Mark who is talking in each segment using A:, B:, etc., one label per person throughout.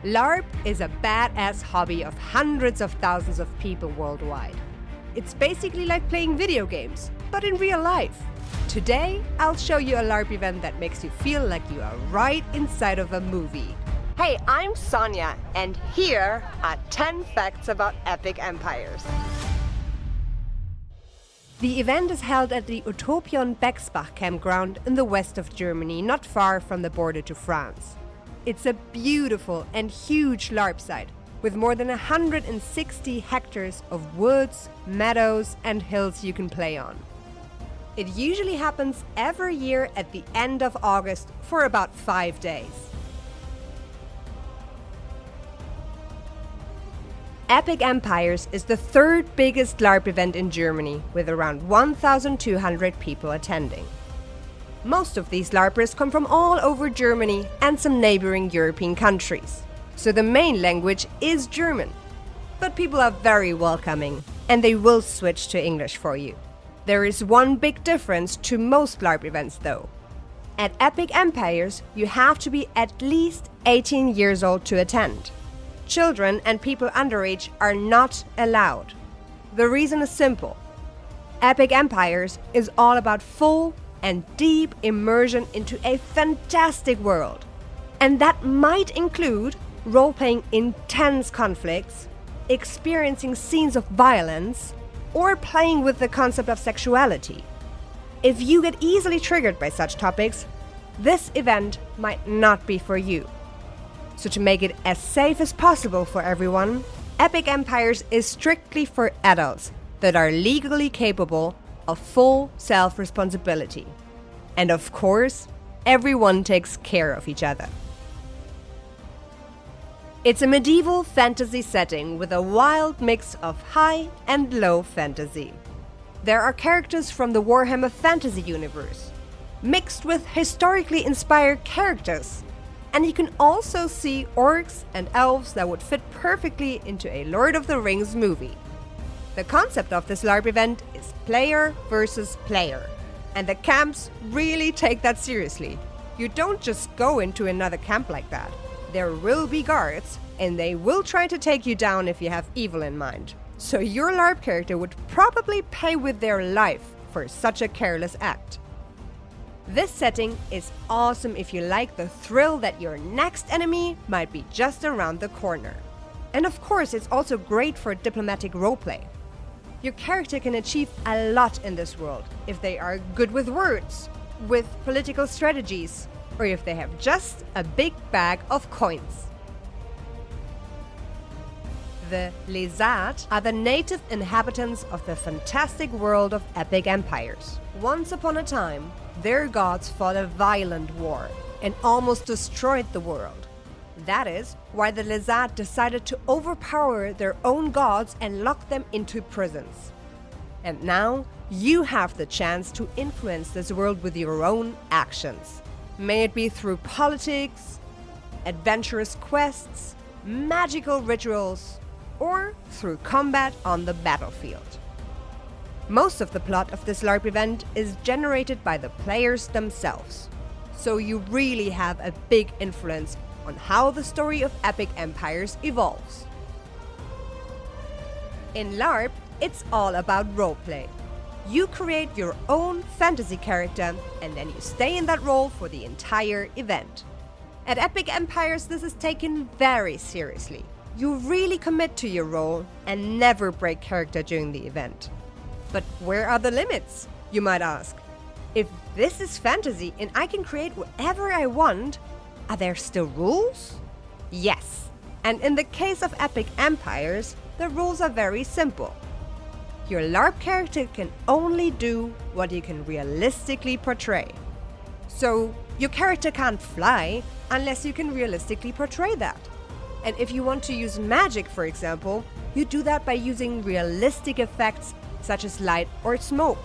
A: Larp is a badass hobby of hundreds of thousands of people worldwide. It's basically like playing video games, but in real life. Today, I'll show you a Larp event that makes you feel like you are right inside of a movie. Hey, I'm Sonia, and here are 10 facts about epic empires. The event is held at the Utopion Bexbach campground in the west of Germany, not far from the border to France. It's a beautiful and huge Larp site with more than 160 hectares of woods, meadows, and hills you can play on. It usually happens every year at the end of August for about 5 days. Epic Empires is the third biggest Larp event in Germany, with around 1,200 people attending. Most of these Larpers come from all over Germany and some neighboring European countries, so the main language is German. But people are very welcoming, and they will switch to English for you. There is one big difference to most Larp events though. At Epic Empires, you have to be at least 18 years old to attend. Children and people underage are not allowed. The reason is simple. Epic Empires is all about full and deep immersion into a fantastic world. And that might include role-playing intense conflicts, experiencing scenes of violence, or playing with the concept of sexuality. If you get easily triggered by such topics, this event might not be for you. So to make it as safe as possible for everyone, Epic Empires is strictly for adults that are legally capable of full self-responsibility. And of course, everyone takes care of each other. It's a medieval fantasy setting with a wild mix of high and low fantasy. There are characters from the Warhammer fantasy universe, mixed with historically inspired characters. And you can also see orcs and elves that would fit perfectly into a Lord of the Rings movie. The concept of this Larp event is player versus player, and the camps really take that seriously. You don't just go into another camp like that. There will be guards, and they will try to take you down if you have evil in mind. So your Larp character would probably pay with their life for such a careless act. This setting is awesome if you like the thrill that your next enemy might be just around the corner. And of course, it's also great for diplomatic roleplay. Your character can achieve a lot in this world if they are good with words, with political strategies, or if they have just a big bag of coins. The Lesat are the native inhabitants of the fantastic world of Epic Empires. Once upon a time, their gods fought a violent war and almost destroyed the world. That is why the Lesat decided to overpower their own gods and lock them into prisons. And now you have the chance to influence this world with your own actions. May it be through politics, adventurous quests, magical rituals, or through combat on the battlefield. Most of the plot of this Larp event is generated by the players themselves, so you really have a big influence on how the story of Epic Empires evolves. In Larp, it's all about roleplay. You create your own fantasy character, and then you stay in that role for the entire event. At Epic Empires, this is taken very seriously. You really commit to your role and never break character during the event. But where are the limits, you might ask? If this is fantasy and I can create whatever I want, are there still rules? Yes. And in the case of Epic Empires, the rules are very simple. Your Larp character can only do what you can realistically portray. So, your character can't fly unless you can realistically portray that. And if you want to use magic, for example, you do that by using realistic effects such as light or smoke.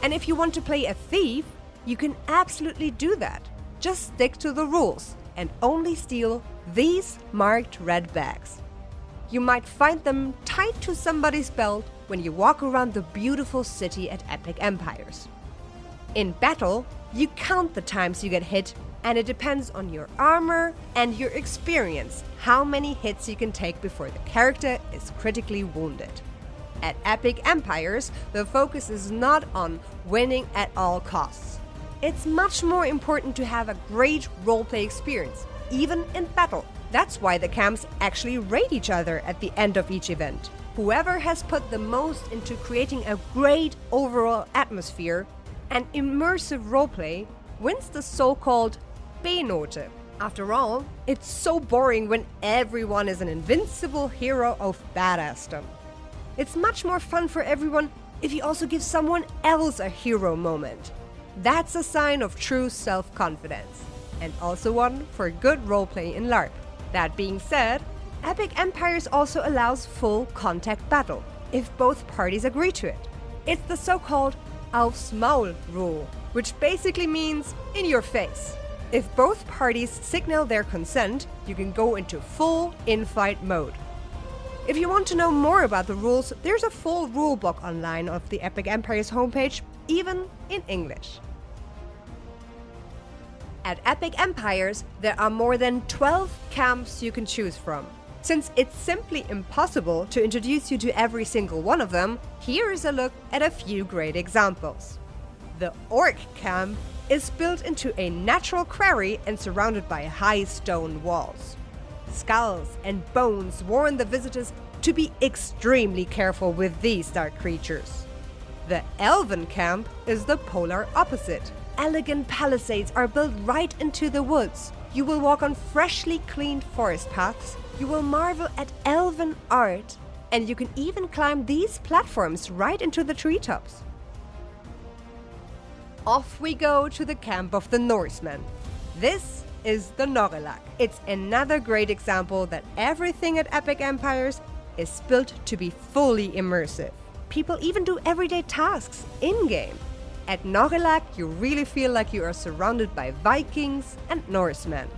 A: And if you want to play a thief, you can absolutely do that. Just stick to the rules and only steal these marked red bags. You might find them tied to somebody's belt when you walk around the beautiful city at Epic Empires. In battle, you count the times you get hit and it depends on your armor and your experience how many hits you can take before the character is critically wounded. At Epic Empires, the focus is not on winning at all costs. It's much more important to have a great roleplay experience, even in battle. That's why the camps actually rate each other at the end of each event. Whoever has put the most into creating a great overall atmosphere and immersive roleplay wins the so-called B-Note. After all, it's so boring when everyone is an invincible hero of badassdom. It's much more fun for everyone if you also give someone else a hero moment. That's a sign of true self-confidence, and also one for good roleplay in LARP. That being said, Epic Empires also allows full contact battle, if both parties agree to it. It's the so-called Aufs Maul rule, which basically means in your face. If both parties signal their consent, you can go into full in-fight mode. If you want to know more about the rules, there's a full rulebook online of the Epic Empires homepage, even in English. At Epic Empires, there are more than 12 camps you can choose from. Since it's simply impossible to introduce you to every single one of them, here's a look at a few great examples. The Orc camp is built into a natural quarry and surrounded by high stone walls. Skulls and bones warn the visitors to be extremely careful with these dark creatures. The Elven camp is the polar opposite. Elegant palisades are built right into the woods. You will walk on freshly cleaned forest paths, you will marvel at elven art, and you can even climb these platforms right into the treetops. Off we go to the camp of the Norsemen. This is the Norrelak. It's another great example that everything at Epic Empires is built to be fully immersive. People even do everyday tasks in-game. At Norrelak, you really feel like you are surrounded by Vikings and Norsemen.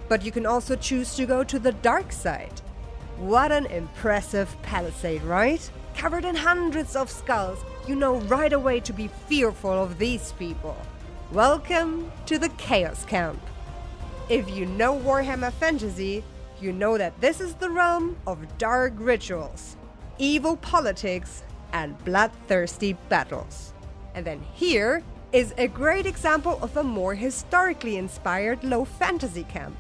A: But you can also choose to go to the dark side. What an impressive palisade, right? Covered in hundreds of skulls, you know right away to be fearful of these people. Welcome to the Chaos Camp. If you know Warhammer Fantasy, you know that this is the realm of dark rituals, evil politics, and bloodthirsty battles. And then here is a great example of a more historically inspired low fantasy camp.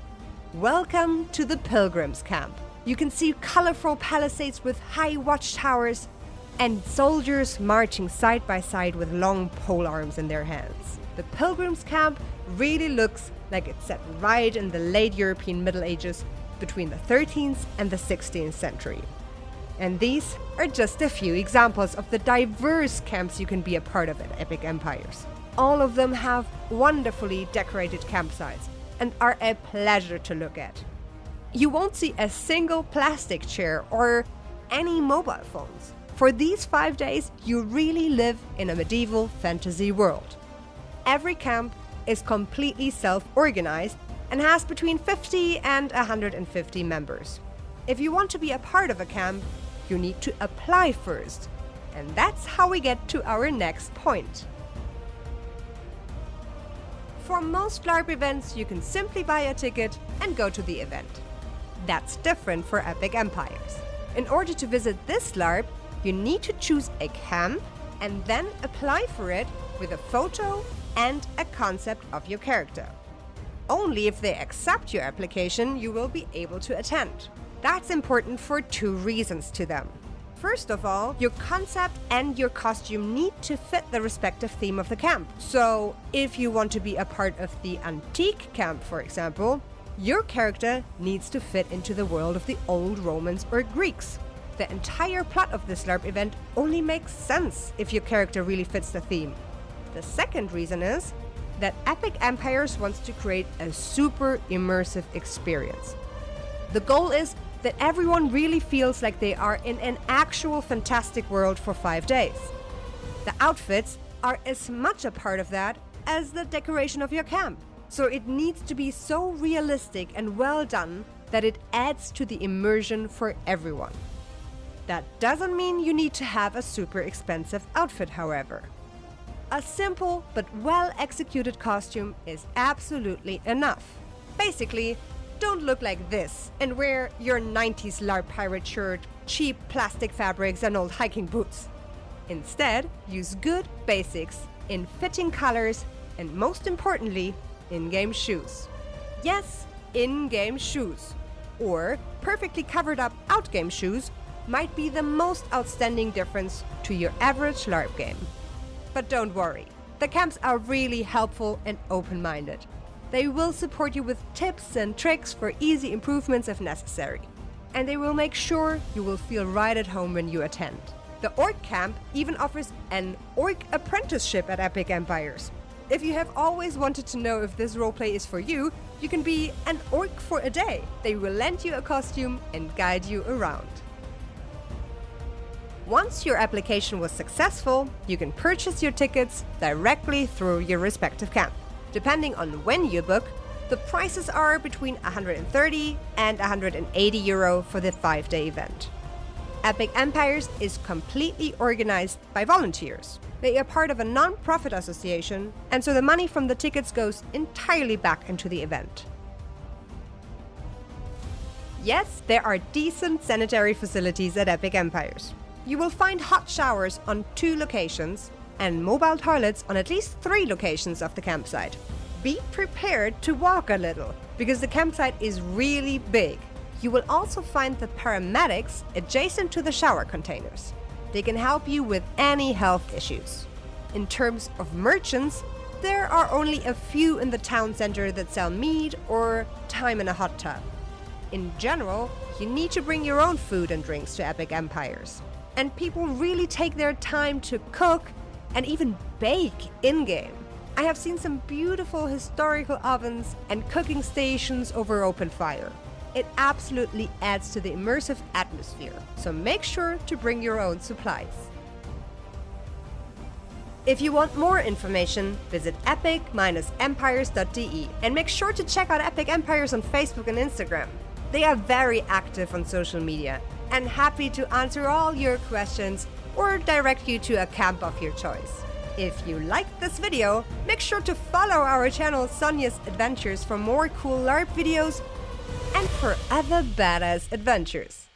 A: Welcome to the Pilgrims Camp. You can see colorful palisades with high watchtowers and soldiers marching side by side with long polearms in their hands. The Pilgrims Camp really looks like it's set right in the late European Middle Ages between the 13th and the 16th century. And these are just a few examples of the diverse camps you can be a part of at Epic Empires. All of them have wonderfully decorated campsites and are a pleasure to look at. You won't see a single plastic chair or any mobile phones. For these 5 days, you really live in a medieval fantasy world. Every camp is completely self-organized and has between 50 and 150 members. If you want to be a part of a camp, you need to apply first. And that's how we get to our next point. For most LARP events, you can simply buy a ticket and go to the event. That's different for Epic Empires. In order to visit this LARP, you need to choose a camp and then apply for it with a photo and a concept of your character. Only if they accept your application, you will be able to attend. That's important for 2 reasons to them. First of all, your concept and your costume need to fit the respective theme of the camp. So, if you want to be a part of the antique camp, for example, your character needs to fit into the world of the old Romans or Greeks. The entire plot of this LARP event only makes sense if your character really fits the theme. The second reason is that Epic Empires wants to create a super immersive experience. The goal is that everyone really feels like they are in an actual fantastic world for 5 days. The outfits are as much a part of that as the decoration of your camp. So it needs to be so realistic and well done that it adds to the immersion for everyone. That doesn't mean you need to have a super expensive outfit, however. A simple but well-executed costume is absolutely enough. Basically, don't look like this and wear your 90s Larp pirate shirt, cheap plastic fabrics and old hiking boots. Instead, use good basics in fitting colors and most importantly, in-game shoes. Yes, in-game shoes. Or perfectly covered up out-game shoes might be the most outstanding difference to your average Larp game. But don't worry, the camps are really helpful and open-minded. They will support you with tips and tricks for easy improvements if necessary. And they will make sure you will feel right at home when you attend. The Orc Camp even offers an Orc apprenticeship at Epic Empires. If you have always wanted to know if this roleplay is for you, you can be an Orc for a day. They will lend you a costume and guide you around. Once your application was successful, you can purchase your tickets directly through your respective camp. Depending on when you book, the prices are between 130 and 180 euro for the 5-day event. Epic Empires is completely organized by volunteers. They are part of a non-profit association, and so the money from the tickets goes entirely back into the event. Yes, there are decent sanitary facilities at Epic Empires. You will find hot showers on 2 locations and mobile toilets on at least 3 locations of the campsite. Be prepared to walk a little, because the campsite is really big. You will also find the paramedics adjacent to the shower containers. They can help you with any health issues. In terms of merchants, there are only a few in the town center that sell meat or time in a hot tub. In general, you need to bring your own food and drinks to Epic Empires. And people really take their time to cook and even bake in-game. I have seen some beautiful historical ovens and cooking stations over open fire. It absolutely adds to the immersive atmosphere, so make sure to bring your own supplies. If you want more information, visit epic-empires.de and make sure to check out Epic Empires on Facebook and Instagram. They are very active on social media and happy to answer all your questions or direct you to a camp of your choice. If you liked this video, make sure to follow our channel Sonja's Adventures for more cool LARP videos and for other badass adventures.